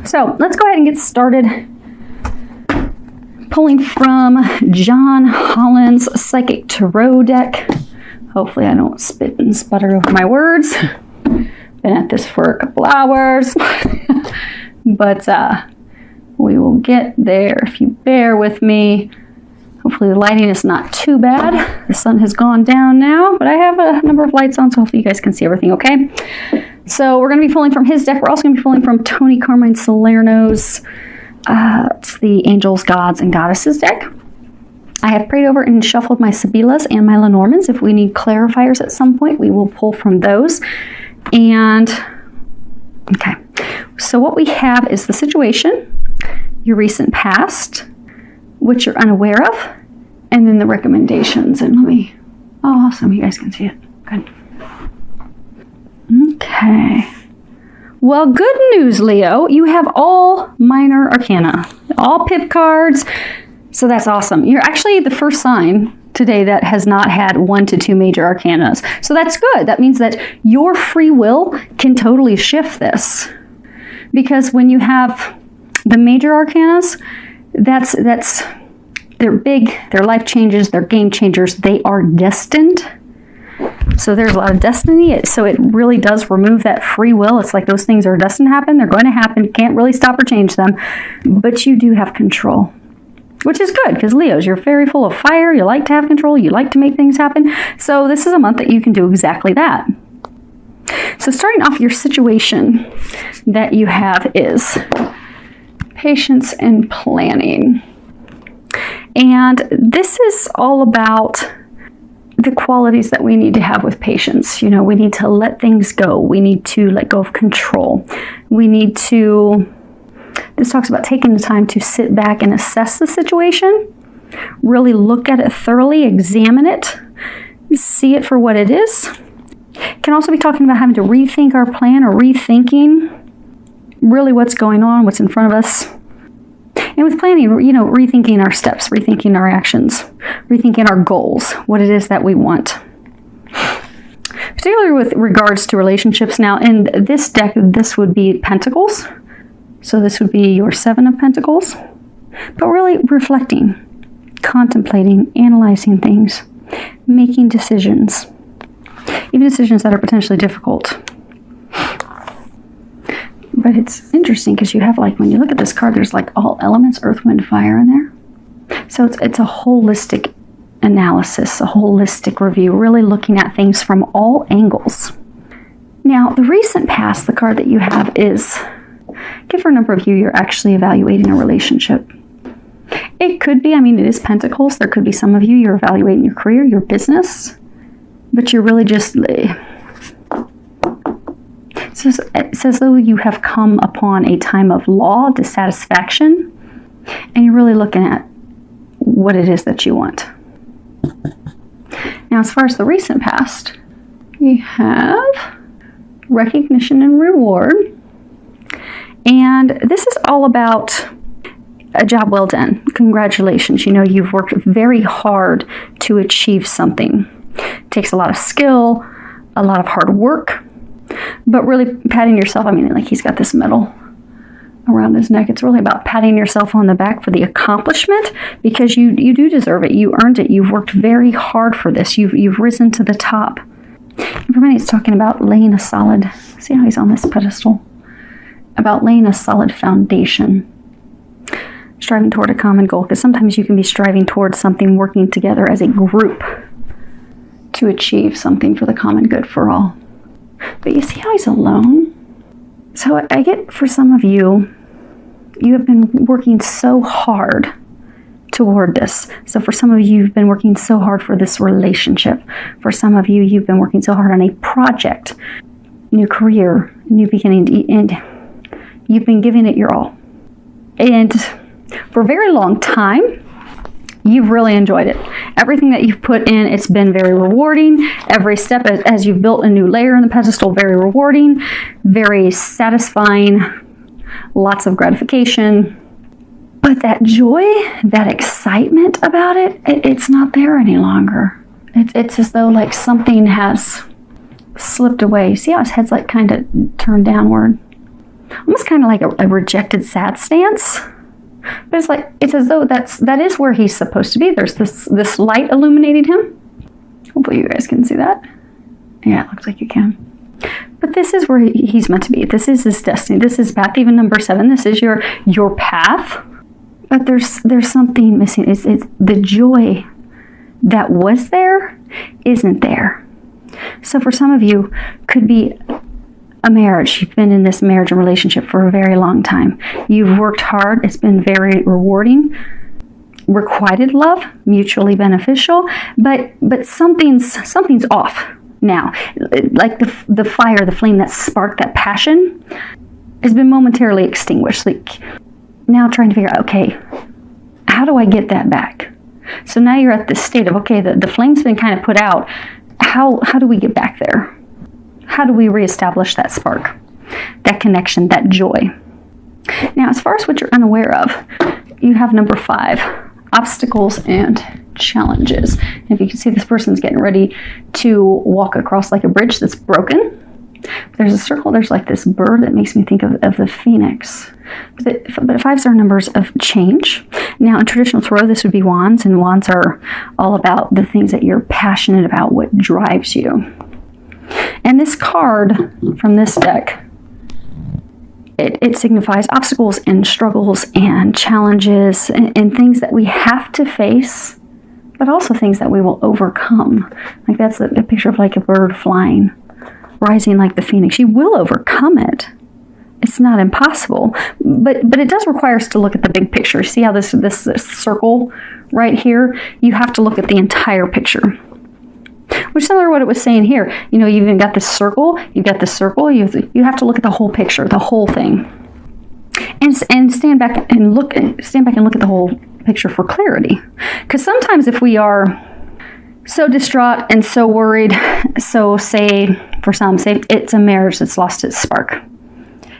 So let's go ahead and get started. Pulling from John Holland's Psychic Tarot deck. Hopefully I don't spit and sputter over my words. Been at this for a couple hours. But we will get there if you bear with me. Hopefully the lighting is not too bad. The sun has gone down now, but I have a number of lights on, so hopefully you guys can see everything okay. So we're going to be pulling from his deck. We're also going to be pulling from Tony Carmine Salerno's it's the Angels, Gods, and Goddesses deck. I have prayed over and shuffled my Sibyllahs and my Lenormands. If we need clarifiers at some point, we will pull from those. And, okay. So what we have is the situation, your recent past, what you're unaware of, and then the recommendations. And let me, oh, awesome, you guys can see it. Good. Okay. Well, good news, Leo. You have all minor arcana, all pip cards. So that's awesome. You're actually the first sign today that has not had 1 to 2 major arcanas. So that's good. That means that your free will can totally shift this. Because when you have the major arcanas, they're big, they're life changes, they're game changers, they are destined. So there's a lot of destiny. So it really does remove that free will. It's like those things are destined to happen. They're going to happen. You can't really stop or change them. But you do have control, which is good because Leos, you're very full of fire. You like to have control. You like to make things happen. So this is a month that you can do exactly that. So starting off, your situation that you have is patience and planning. And this is all about the qualities that we need to have with patience. You know, we need to let things go. We need to let go of control. We need to, this talks about taking the time to sit back and assess the situation, really look at it thoroughly, examine it, see it for what it is. Can also be talking about having to rethink our plan or rethinking really what's going on, what's in front of us. And with planning, you know, rethinking our steps, rethinking our actions, rethinking our goals, what it is that we want. Particularly with regards to relationships. Now, in this deck, this would be Pentacles. So this would be your 7 of Pentacles. But really reflecting, contemplating, analyzing things, making decisions. Even decisions that are potentially difficult. But it's interesting because you have, like, when you look at this card, there's like all elements, earth, wind, fire in there. So it's a holistic analysis, a holistic review, really looking at things from all angles. Now, the recent past, the card that you have is, for a number of you, you're actually evaluating a relationship. It could be, I mean, it is Pentacles. There could be some of you, you're evaluating your career, your business, but you're really just... It's as though you have come upon a time of law, dissatisfaction, and you're really looking at what it is that you want. Now, as far as the recent past, we have recognition and reward. And this is all about a job well done. Congratulations. You know, you've worked very hard to achieve something. It takes a lot of skill, a lot of hard work. But really patting yourself, I mean, like he's got this medal around his neck. It's really about patting yourself on the back for the accomplishment because you do deserve it. You earned it. You've worked very hard for this. You've risen to the top. And for many, it's talking about laying a solid, see how he's on this pedestal? About laying a solid foundation. Striving toward a common goal, because sometimes you can be striving towards something, working together as a group to achieve something for the common good for all. But you see how he's alone? So I get, for some of you, you have been working so hard toward this. So for some of you, you've been working so hard for this relationship. For some of you, you've been working so hard on a project, new career, new beginning, and you've been giving it your all. And for a very long time, you've really enjoyed it. Everything that you've put in, it's been very rewarding. Every step as you've built a new layer in the pedestal, very rewarding, very satisfying, lots of gratification. But that joy, that excitement about it, it's not there any longer. It's as though like something has slipped away. See how his head's like kind of turned downward? almost kind of like a rejected sad stance. But it's as though that is where he's supposed to be. There's this light illuminating him. Hopefully you guys can see that. Yeah, it looks like you can. But this is where he's meant to be. This is his destiny. This is path, even number 7. This is your path. But there's something missing. It's the joy that was there isn't there. So for some of you, could be a marriage. You've been in this marriage and relationship for a very long time. You've worked hard. It's been very rewarding. Requited love, mutually beneficial, but something's off now. Like the fire, the flame that sparked that passion has been momentarily extinguished. Like now trying to figure out, okay, how do I get that back? So now you're at this state of, okay, the flame's been kind of put out. How do we get back there? How do we reestablish that spark, that connection, that joy? Now, as far as what you're unaware of, you have number 5, obstacles and challenges. And if you can see, this person's getting ready to walk across like a bridge that's broken. There's a circle, there's like this bird that makes me think of the phoenix. But 5s are numbers of change. Now, in traditional tarot, this would be wands, and wands are all about the things that you're passionate about, what drives you. And this card from this deck, it signifies obstacles and struggles and challenges and things that we have to face, but also things that we will overcome. Like that's a picture of like a bird flying, rising like the phoenix. You will overcome it. It's not impossible, but it does require us to look at the big picture. See how this circle right here? You have to look at the entire picture. Which is similar to what it was saying here. You know, you've even got this circle, you have to look at the whole picture, the whole thing. And stand back and look at the whole picture for clarity. Because sometimes if we are so distraught and so worried, so say it's a marriage that's lost its spark.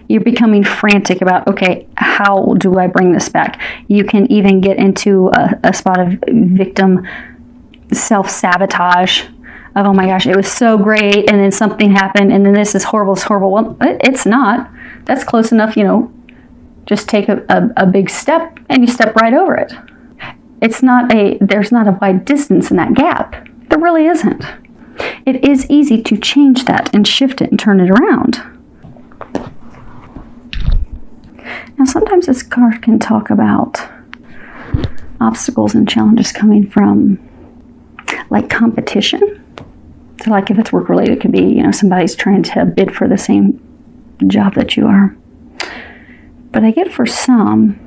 You're becoming frantic about, okay, how do I bring this back? You can even get into a spot of victim self-sabotage of, oh my gosh, it was so great, and then something happened, and then this is horrible, it's horrible. Well, it's not. That's close enough, just take a big step, and you step right over it. There's not a wide distance in that gap. There really isn't. It is easy to change that and shift it and turn it around. Now, sometimes this card can talk about obstacles and challenges coming from like competition. So like if it's work related, it could be, somebody's trying to bid for the same job that you are. But I get for some,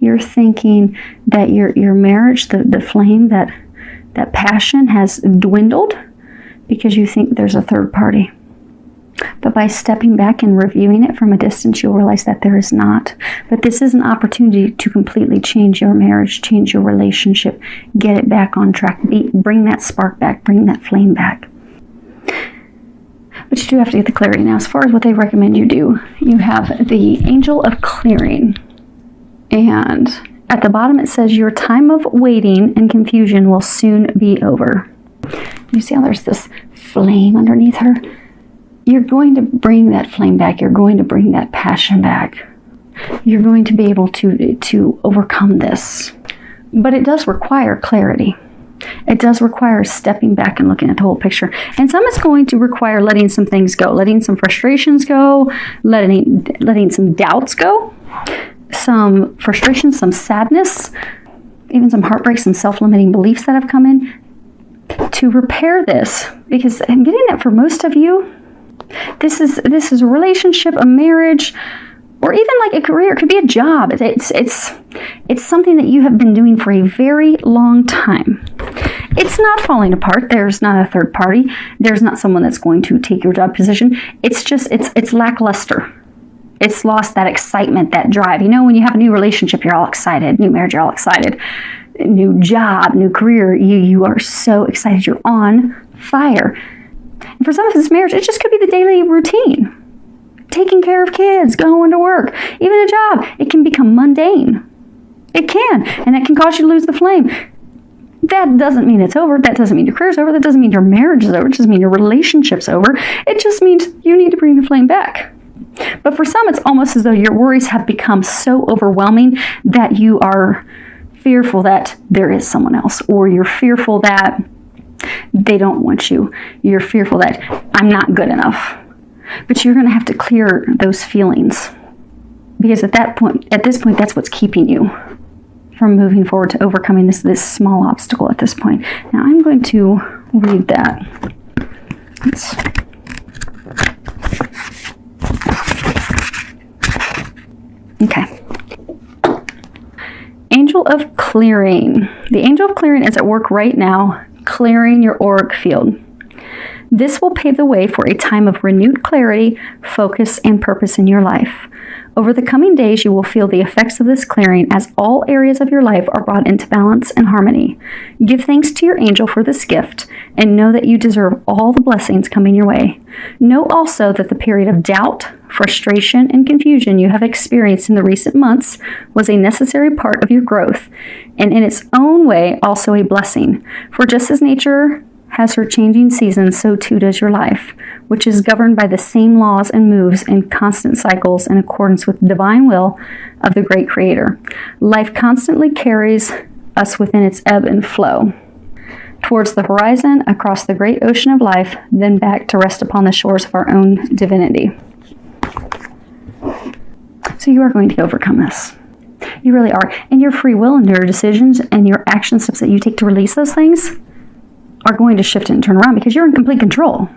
you're thinking that your marriage, the flame, that passion has dwindled because you think there's a third party. But by stepping back and reviewing it from a distance, you'll realize that there is not. But this is an opportunity to completely change your marriage, change your relationship, get it back on track, bring that spark back, bring that flame back. But you do have to get the clarity. Now, as far as what they recommend you do, you have the Angel of Clearing. And at the bottom it says, your time of waiting and confusion will soon be over. You see how there's this flame underneath her? You're going to bring that flame back. You're going to bring that passion back. You're going to be able to overcome this. But it does require clarity. It does require stepping back and looking at the whole picture. And some it's going to require letting some things go, letting some frustrations go, letting some doubts go, some frustration, some sadness, even some heartbreak, some self-limiting beliefs that have come in to repair this. Because I'm getting that for most of you, this is a relationship, a marriage, or even like a career. It could be a job. It's something that you have been doing for a very long time. It's not falling apart. There's not a third party. There's not someone that's going to take your job position. It's lackluster. It's lost that excitement, that drive. When you have a new relationship, you're all excited. New marriage, you're all excited. New job, new career, you are so excited. You're on fire. And for some of this marriage, it just could be the daily routine. Taking care of kids, going to work, even a job. It can become mundane. It can. And that can cause you to lose the flame. That doesn't mean it's over. That doesn't mean your career's over. That doesn't mean your marriage is over. It doesn't mean your relationship's over. It just means you need to bring the flame back. But for some, it's almost as though your worries have become so overwhelming that you are fearful that there is someone else, or you're fearful that they don't want you. You're fearful that I'm not good enough. But you're going to have to clear those feelings, because at this point, that's what's keeping you from moving forward to overcoming this small obstacle at this point. Now I'm going to read that. Okay. Angel of Clearing. The Angel of Clearing is at work right now, clearing your auric field. This will pave the way for a time of renewed clarity, focus, and purpose in your life. Over the coming days, you will feel the effects of this clearing as all areas of your life are brought into balance and harmony. Give thanks to your angel for this gift, and know that you deserve all the blessings coming your way. Know also that the period of doubt, frustration, and confusion you have experienced in the recent months was a necessary part of your growth, and in its own way also a blessing. For just as nature has her changing seasons, so too does your life, which is governed by the same laws and moves in constant cycles in accordance with the divine will of the great Creator. Life constantly carries us within its ebb and flow, towards the horizon, across the great ocean of life, then back to rest upon the shores of our own divinity. So you are going to overcome this. You really are. And your free will and your decisions and your action steps that you take to release those things are going to shift and turn around, because you're in complete control.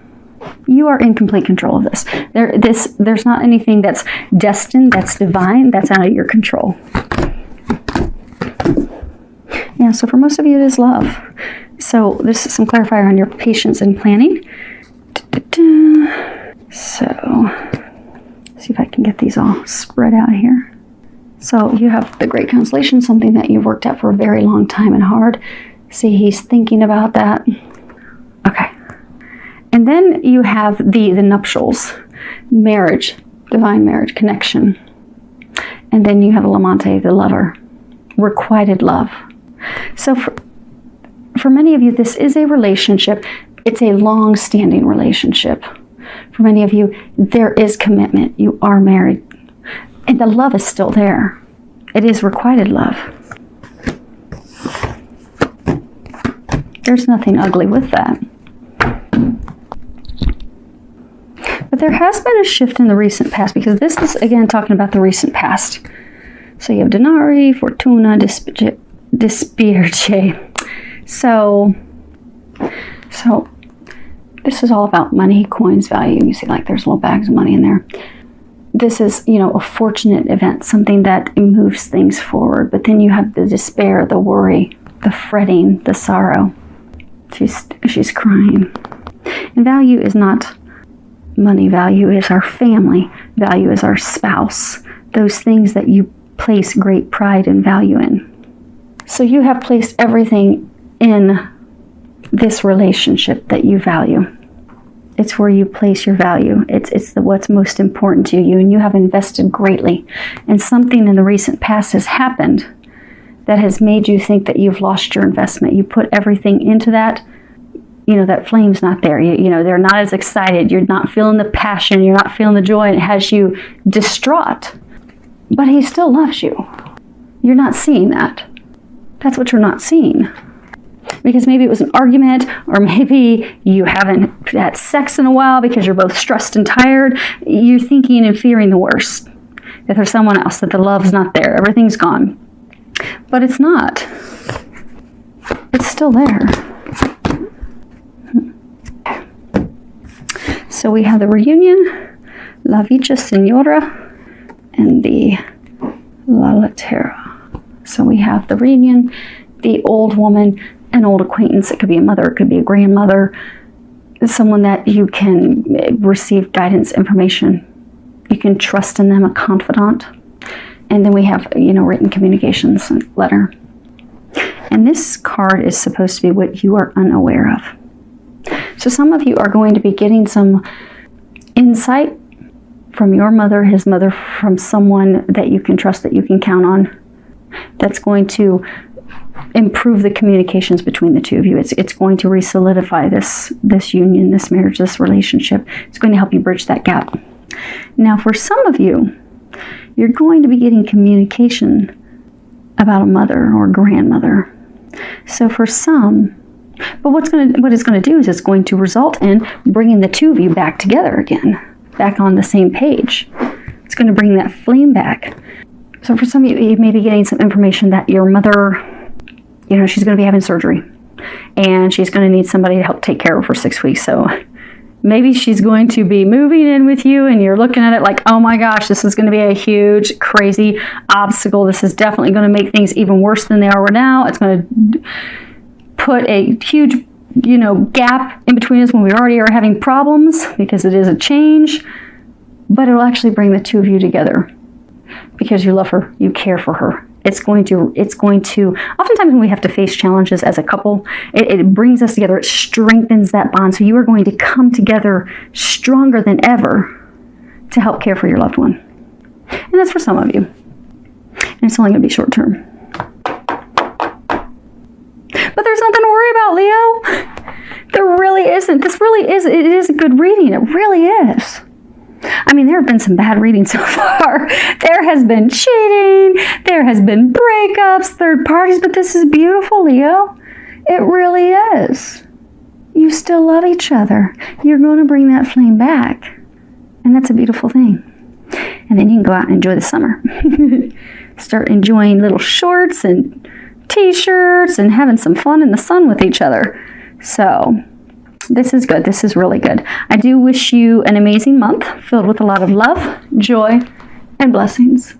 You are in complete control of this. There's not anything that's destined, that's divine, that's out of your control. Yeah, so for most of you, it is love. So this is some clarifier on your patience and planning. So, see if I can get these all spread out here. So you have the Great Constellation, something that you've worked at for a very long time and hard. See, he's thinking about that. Okay. And then you have the nuptials, marriage, divine marriage, connection. And then you have Lamante, the lover, requited love. So for many of you, this is a relationship. It's a long-standing relationship. For many of you, there is commitment. You are married. And the love is still there. It is requited love. There's nothing ugly with that. But there has been a shift in the recent past, because this is, again, talking about the recent past. So you have Denari, Fortuna, Dispirce. So this is all about money, coins, value. You see, like, there's little bags of money in there. This is, a fortunate event, something that moves things forward. But then you have the despair, the worry, the fretting, the sorrow. She's crying. And value is not money. Value is our family. Value is our spouse. Those things that you place great pride and value in. So you have placed everything in this relationship that you value. It's where you place your value. It's what's most important to you, and you have invested greatly. And something in the recent past has happened that has made you think that you've lost your investment. You put everything into that. That flame's not there. They're not as excited. You're not feeling the passion. You're not feeling the joy. And it has you distraught. But he still loves you. You're not seeing that. That's what you're not seeing. Because maybe it was an argument, or maybe you haven't had sex in a while because you're both stressed and tired. You're thinking and fearing the worst. That there's someone else, that the love's not there. Everything's gone. But it's not. It's still there. So we have the reunion, La Vita Signora, and the La Lettera. So we have the reunion, the old woman, an old acquaintance. It could be a mother, it could be a grandmother, someone that you can receive guidance, information. You can trust in them, a confidant. And then we have, written communications, letter. And this card is supposed to be what you are unaware of. So some of you are going to be getting some insight from your mother, his mother, from someone that you can trust, that you can count on. That's going to improve the communications between the two of you. It's going to re-solidify this union, this marriage, this relationship. It's going to help you bridge that gap. Now, for some of you, you're going to be getting communication about a mother or grandmother. So for some, but what it's going to do is it's going to result in bringing the two of you back together again, back on the same page. It's going to bring that flame back. So for some of you, you may be getting some information that your mother, she's going to be having surgery, and she's going to need somebody to help take care of her for 6 weeks. So maybe she's going to be moving in with you, and you're looking at it like, oh my gosh, this is going to be a huge, crazy obstacle. This is definitely going to make things even worse than they are now. It's going to put a huge, gap in between us when we already are having problems, because it is a change. But it'll actually bring the two of you together because you love her, you care for her. It's going to, oftentimes when we have to face challenges as a couple, it brings us together. It strengthens that bond. So you are going to come together stronger than ever to help care for your loved one. And that's for some of you. And it's only going to be short term. But there's nothing to worry about, Leo. There really isn't. This really is, it is a good reading. It really is. I mean, there have been some bad readings so far. There has been cheating. There has been breakups, third parties, but this is beautiful, Leo. It really is. You still love each other. You're going to bring that flame back. And that's a beautiful thing. And then you can go out and enjoy the summer. Start enjoying little shorts and t-shirts and having some fun in the sun with each other. So this is good. This is really good. I do wish you an amazing month filled with a lot of love, joy, and blessings.